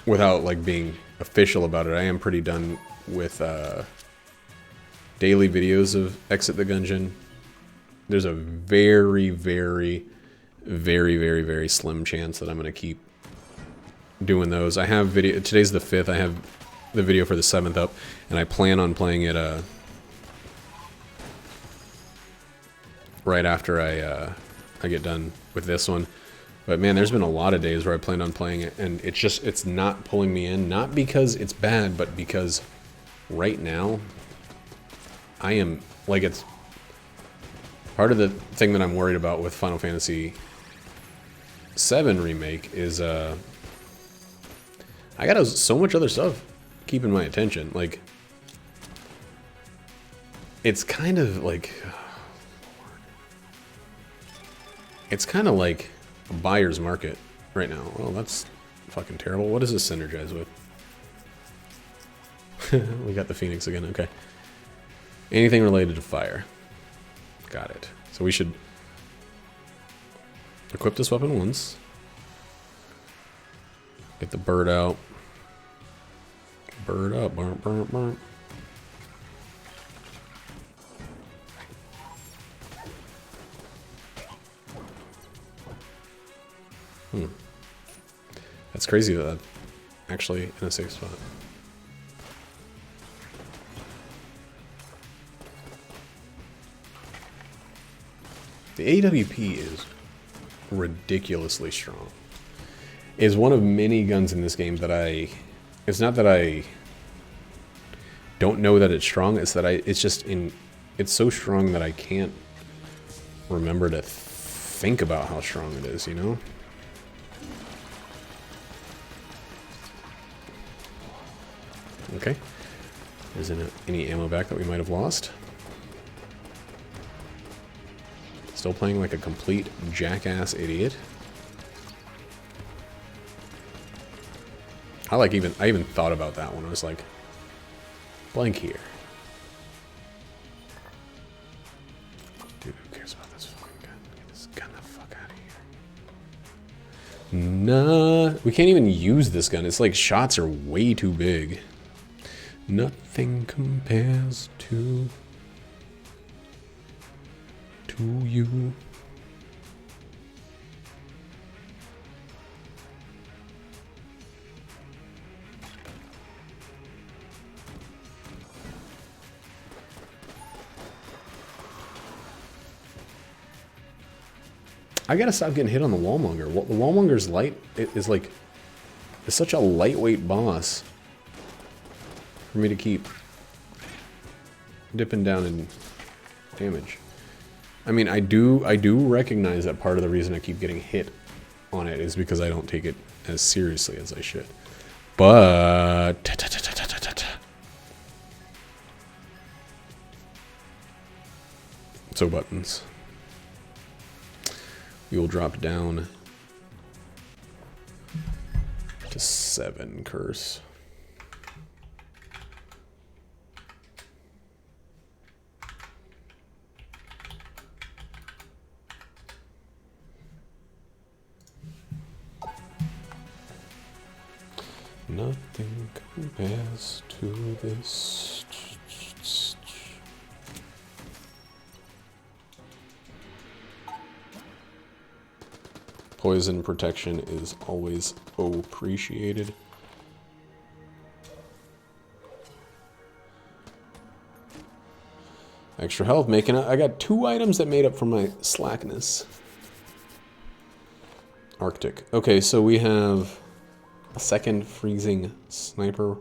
without like being official about it, I am pretty done with daily videos of Exit the Gungeon. there's a very, very, very, very, very slim chance that I'm going to keep doing those. I have video. Today's the 5th. I have the video for the 7th up, and I plan on playing it right after I get done with this one. But man, there's been a lot of days where I planned on playing it, and it's not pulling me in. Not because it's bad, but because right now I am, like, it's part of the thing that I'm worried about with Final Fantasy VII Remake is I got so much other stuff keeping my attention. Like, it's kind of like, it's kind of like a buyer's market right now. Well, that's fucking terrible. What does this synergize with? We got the Phoenix again. Okay. Anything related to fire. Got it. So we should equip this weapon once. Get the bird out. Bird up. Burp, burp, burp. That's crazy that actually in a safe spot. The AWP is ridiculously strong. Is one of many guns in this game that it's not that I don't know that it's strong, it's that it's so strong that I can't remember to think about how strong it is, you know? Okay. Isn't any ammo back that we might have lost? Still playing like a complete jackass idiot. I even thought about that one. I was like, blank here. Dude, who cares about this fucking gun? Get this gun the fuck out of here. Nah, we can't even use this gun. It's like shots are way too big. Nothing compares to you. I gotta stop getting hit on the wallmonger. The wallmonger's light is like, it's such a lightweight boss for me to keep dipping down in damage. I mean, I do recognize that part of the reason I keep getting hit on it is because I don't take it as seriously as I should. But so buttons. We will drop down to 7 curse. Nothing compares to this. Poison protection is always appreciated. Extra health, making it. I got 2 items that made up for my slackness. Arctic. Okay, so we have a second freezing sniper.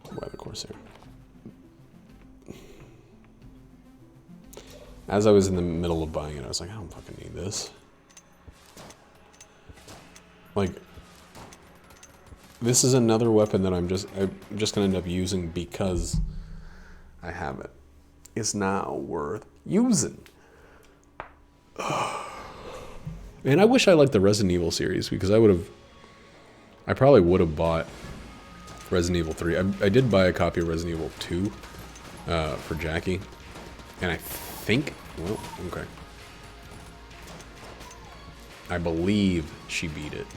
Why the Corsair? As I was in the middle of buying it, I was like, I don't fucking need this. Like, this is another weapon that I'm just gonna end up using because I have it. It's not worth using. Man, I wish I liked the Resident Evil series because I probably would have bought Resident Evil 3. I did buy a copy of Resident Evil 2 for Jackie, and I think, well, okay. I believe she beat it.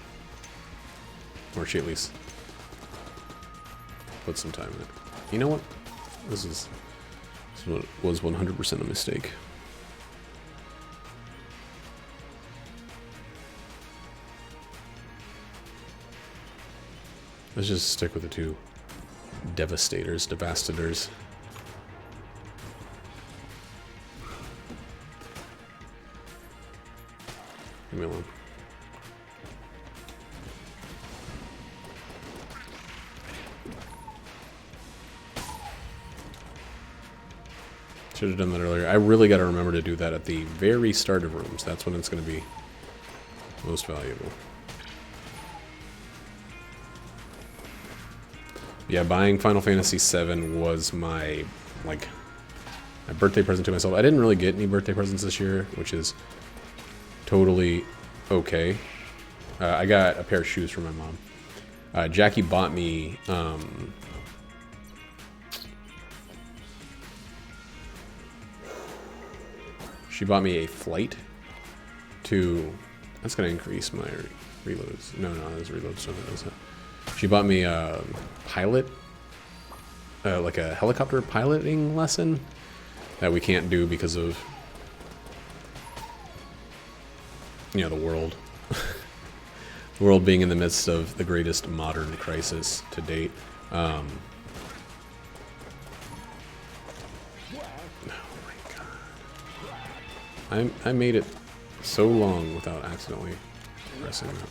Or she at least put some time in it. You know what? This was 100% a mistake. Let's just stick with the two devastators. Leave me alone. Should have done that earlier. I really got to remember to do that at the very start of rooms. That's when it's going to be most valuable. Yeah, buying Final Fantasy VII was my birthday present to myself. I didn't really get any birthday presents this year, which is totally okay. I got a pair of shoes from my mom. Jackie bought me she bought me a flight to... That's going to increase my reloads. No, those reloads don't do that. She bought me a pilot, like a helicopter piloting lesson that we can't do because of, you know, the world. The world being in the midst of the greatest modern crisis to date. Oh my god. I made it so long without accidentally pressing that.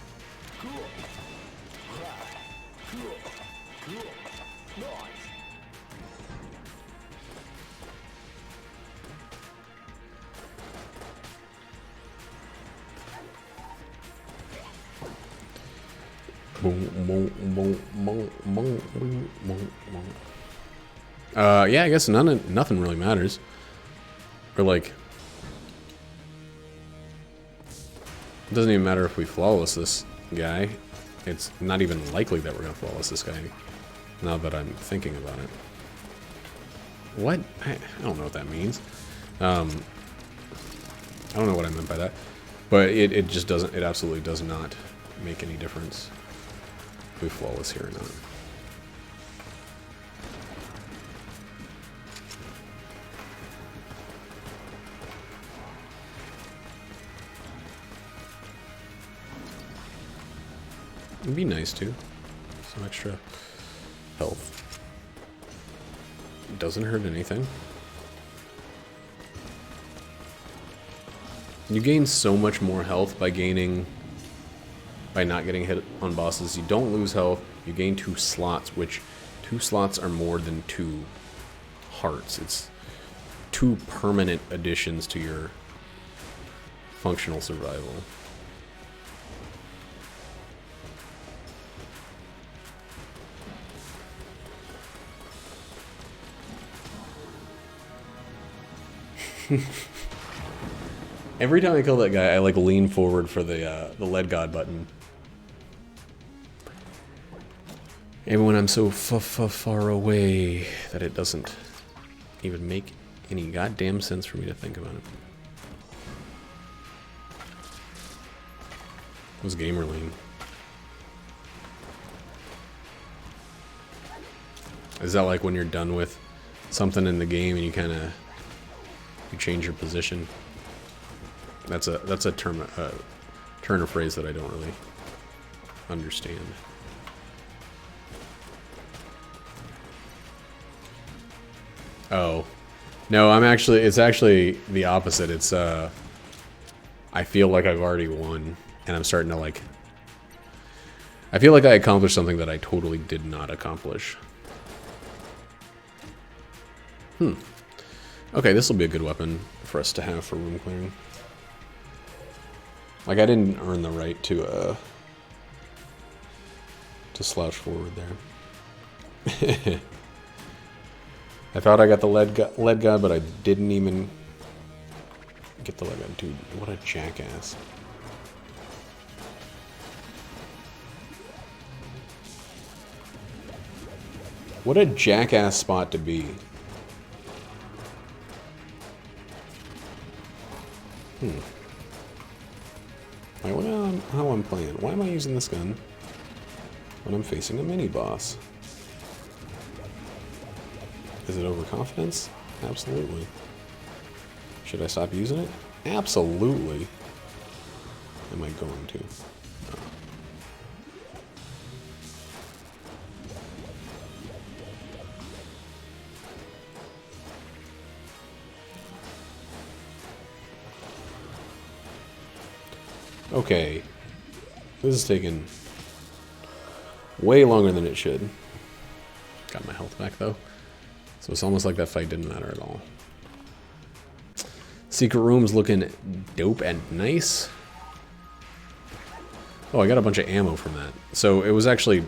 Yeah, I guess nothing really matters. Or like, it doesn't even matter if we flawless this guy. It's not even likely that we're gonna flawless this guy. Now that I'm thinking about it. What? I don't know what that means. I don't know what I meant by that. But it just doesn't, it absolutely does not make any difference if we flawless here or not. It'd be nice too. Some extra health. It doesn't hurt anything. You gain so much more health by not getting hit on bosses. You don't lose health. You gain 2 slots, which 2 slots are more than 2 hearts. It's 2 permanent additions to your functional survival. Every time I kill that guy, I like lean forward for the lead god button. Even when I'm so far away that it doesn't even make any goddamn sense for me to think about it. It was gamer lean. Is that like when you're done with something in the game and you kind of change your position? That's a term, turn of phrase that I don't really understand. Oh, no, it's actually the opposite. It's, I feel like I've already won, and I'm starting to like, I feel like I accomplished something that I totally did not accomplish. Okay, this will be a good weapon for us to have for room clearing. Like, I didn't earn the right to slouch forward there. I thought I got the lead god, but I didn't even get the lead god. Dude, what a jackass. What a jackass spot to be. I wonder how I'm playing. Why am I using this gun when I'm facing a mini-boss? Is it overconfidence? Absolutely. Should I stop using it? Absolutely. Am I going to? Okay. This is taking way longer than it should. Got my health back, though. So it's almost like that fight didn't matter at all. Secret room's looking dope and nice. Oh, I got a bunch of ammo from that. So it was actually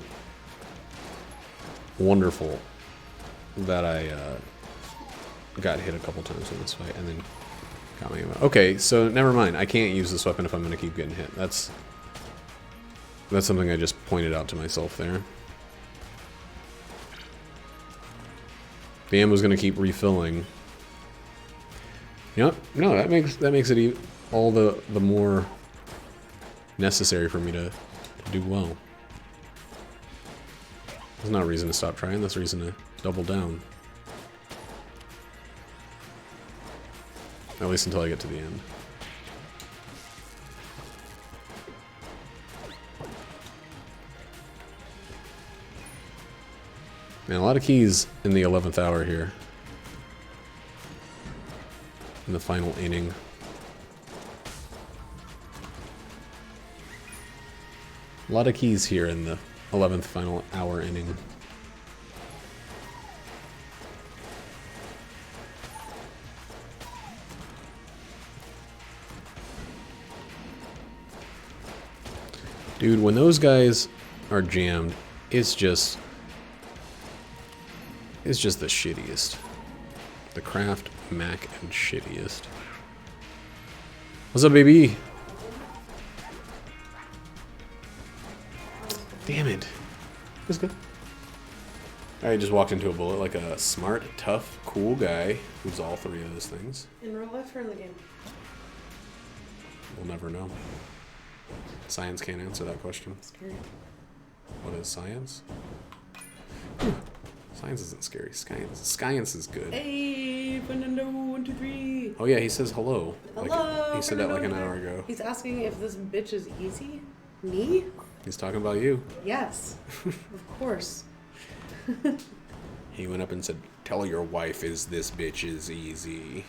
wonderful that I got hit a couple times in this fight and then got my ammo. Okay, so never mind. I can't use this weapon if I'm going to keep getting hit. That's something I just pointed out to myself there. The ammo's going to keep refilling. You know, no, that makes it all the more necessary for me to do well. There's no reason to stop trying. There's reason to double down. At least until I get to the end. Man, a lot of keys in the 11th hour here. In the final inning. A lot of keys here in the 11th final hour inning. Dude, when those guys are jammed, it's just the shittiest. The Kraft, Mac, and shittiest. What's up, baby? Damn it. That's good. I just walked into a bullet like a smart, tough, cool guy who's all three of those things. In real life or in the game? We'll never know. Science can't answer that question. Scary. What is science? Science isn't scary. Science is good. Hey, Fernando, 1, 2, 3. Oh yeah, he says hello. Hello. He said that like an hour ago. He's asking if this bitch is easy. Me? He's talking about you. Yes. Of course. He went up and said, "Tell your wife is this bitch is easy."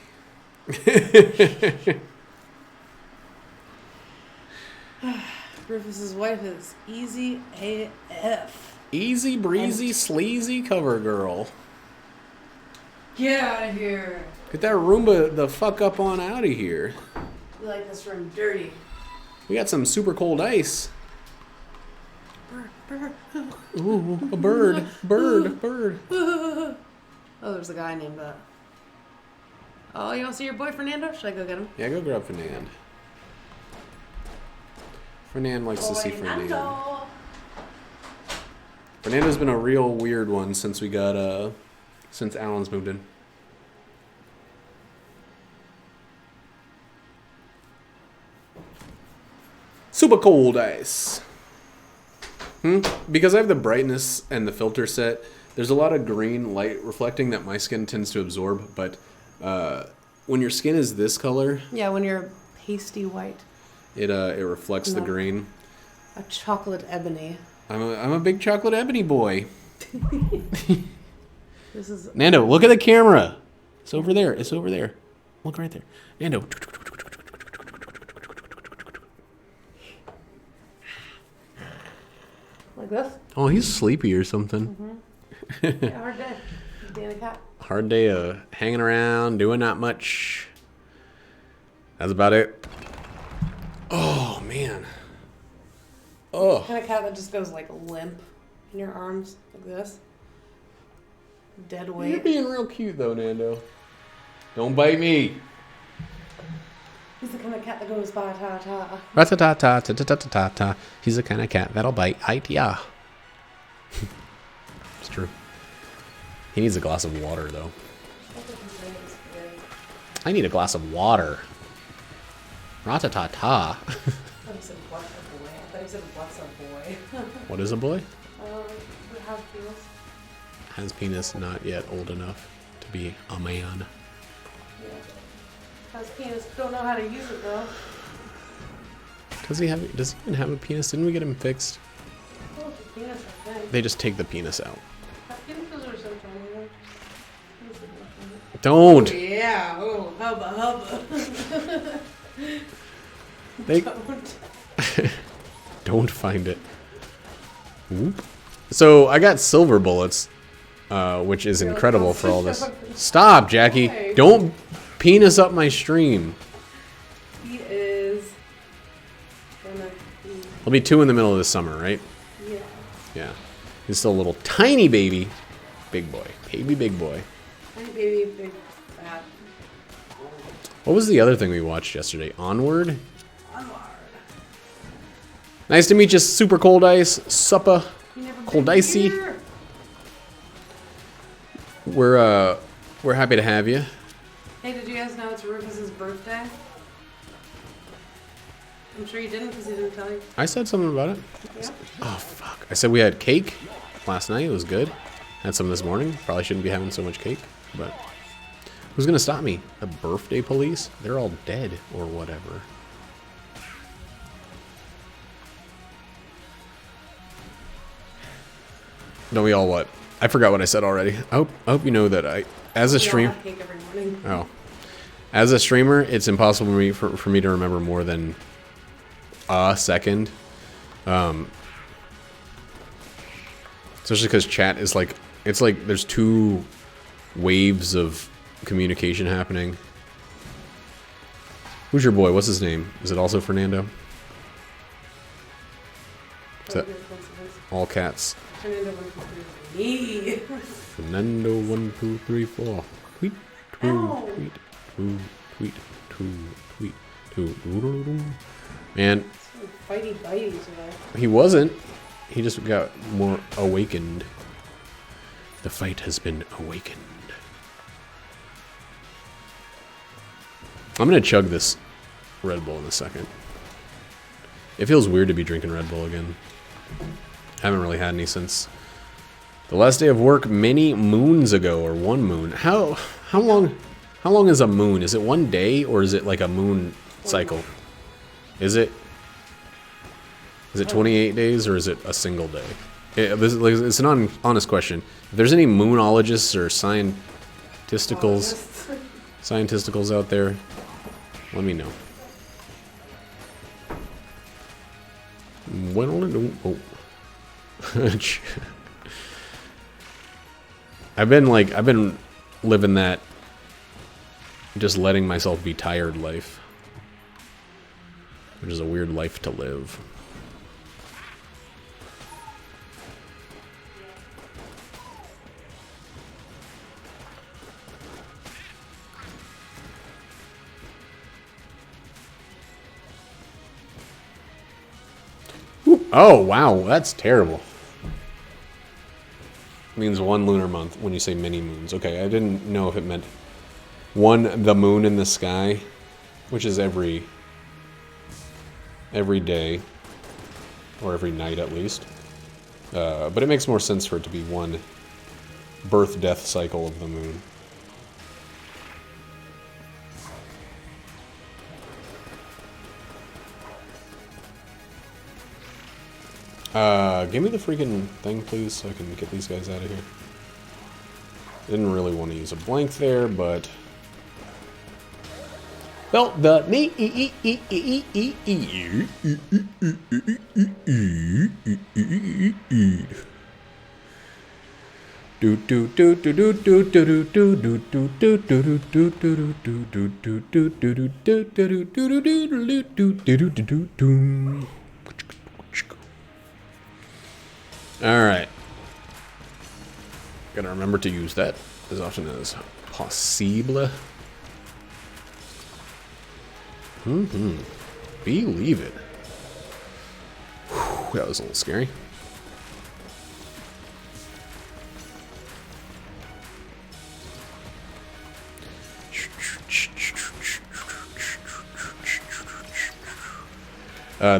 Rufus's wife is easy AF. Easy breezy sleazy cover girl. Get out of here. Get that Roomba the fuck up on out of here. We like this room dirty. We got some super cold ice. Bird. Ooh, a bird. Bird. Oh, there's a guy named that. Oh, you want to see your boy Fernando? Should I go get him? Yeah, go grab Fernand. Fernand likes to see Fernand. Fernando's been a real weird one since we got, since Alan's moved in. Super cold ice. Because I have the brightness and the filter set, there's a lot of green light reflecting that my skin tends to absorb, but when your skin is this color... Yeah, when you're pasty white. It reflects the green. A chocolate ebony. I'm a big chocolate ebony boy. This is Nando, look at the camera. It's over there. It's over there. Look right there. Nando. like this. Oh, he's sleepy or something. Mm-hmm. Yeah, hard day. Being a cat. Hard day of hanging around, doing not much. That's about it. Oh, man. Oh. Kind of cat that just goes like limp in your arms like this. Dead weight. You're being real cute though, Nando. Don't bite me. He's the kind of cat that goes ba ta ta. Ra-ta-ta-ta-ta-ta-ta-ta-ta. He's the kind of cat that'll bite. Yeah. It's true. He needs a glass of water though. I need a glass of water. Ra-ta-ta-ta. I thought he said what's a boy. I thought he said what's a boy. What is a boy? Who has penis? Has penis, not yet old enough to be a man. Yeah. Has penis, don't know how to use it though. Does he even have a penis? Didn't we get him fixed? Oh, it's a penis, I think. They just take the penis out. Penises are so tiny. Don't! Oh, yeah, oh, hubba. They, Don't. Don't find it. Whoop. So I got silver bullets, which is incredible for all this. Stop, Jackie. Why? Don't penis up my stream. He is gonna be... I'll be 2 in the middle of the summer, right? Yeah. Yeah. He's still a little tiny baby. Big boy. Baby big boy. Tiny baby, big fat. What was the other thing we watched yesterday? Onward? Onward. Nice to meet you, Super Cold Ice. Suppa. You never been Cold Icy. here. We're happy to have you. Hey, did you guys know it's Rufus's birthday? I'm sure you didn't because he didn't tell you. I said something about it. Yeah. Oh, fuck. I said we had cake last night. It was good. Had some this morning. Probably shouldn't be having so much cake, but who's gonna stop me? The birthday police? They're all dead or whatever. No, we all what? I forgot what I said already. I hope you know that as a We all stream. have cake every morning. Oh, as a streamer, it's impossible for me to remember more than a second. Especially because chat is like, it's like there's 2 waves of communication happening. Who's your boy? What's his name? Is it also Fernando? Is that all cats? Me. Fernando 1 2 3 4. Tweet, tweet, Ow. tweet, tweet, tweet, tweet, tweet, tweet. Man, Fighty bitey today. he wasn't. He just got more awakened. The fight has been awakened. I'm gonna chug this Red Bull in a second. It feels weird to be drinking Red Bull again. Haven't really had any since the last day of work many moons ago, or 1 moon. How long is a moon? Is it 1 day or is it like a moon cycle? Is it 28 days or is it a single day? It's an honest question. If there's any moonologists or scientisticals out there, let me know. Oh. I've been living that just letting myself be tired life, which is a weird life to live. Oh, wow, that's terrible. Means 1 lunar month when you say many moons. Okay, I didn't know if it meant the moon in the sky, which is every day, or every night at least. But it makes more sense for it to be 1 birth-death cycle of the moon. Give me the freaking thing, please, so I can get these guys out of here. Didn't really want to use a blank there, but... Well, the... Alright. Gotta remember to use that as often as possible. Believe it. Whew, that was a little scary.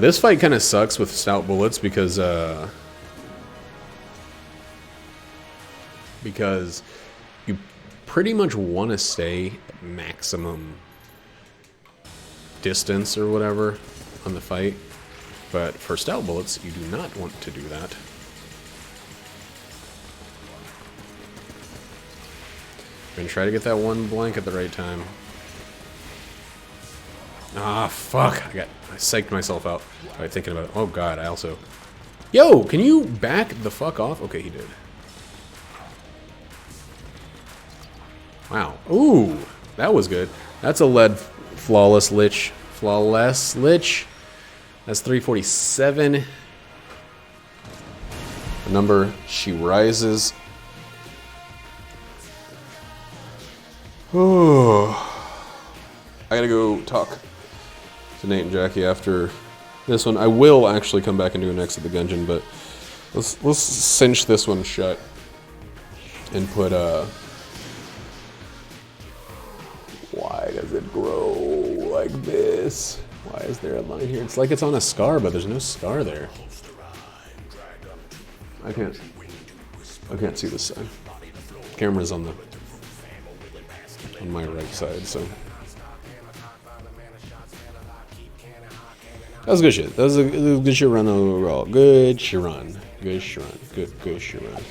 This fight kind of sucks with stout bullets because you pretty much want to stay at maximum distance or whatever on the fight, but for stout bullets you do not want to do that. I'm gonna try to get that 1 blank at the right time. Ah, fuck. I psyched myself out by thinking about it. Oh, God, I also... Yo, can you back the fuck off? Okay, he did. Wow. Ooh, that was good. That's a lead flawless lich. Flawless lich. That's 347. The number, she rises. Oh. I gotta go talk to Nate and Jackie after this one. I will actually come back and do an X at the Gungeon, but let's cinch this one shut and put why does it grow like this? Why is there a line here? It's like it's on a scar, but there's no scar there. I can't see this side. Camera's on my right side, so. That was good shit. That was a good shit run overall. Good shit run. Good shit run. Good shit run.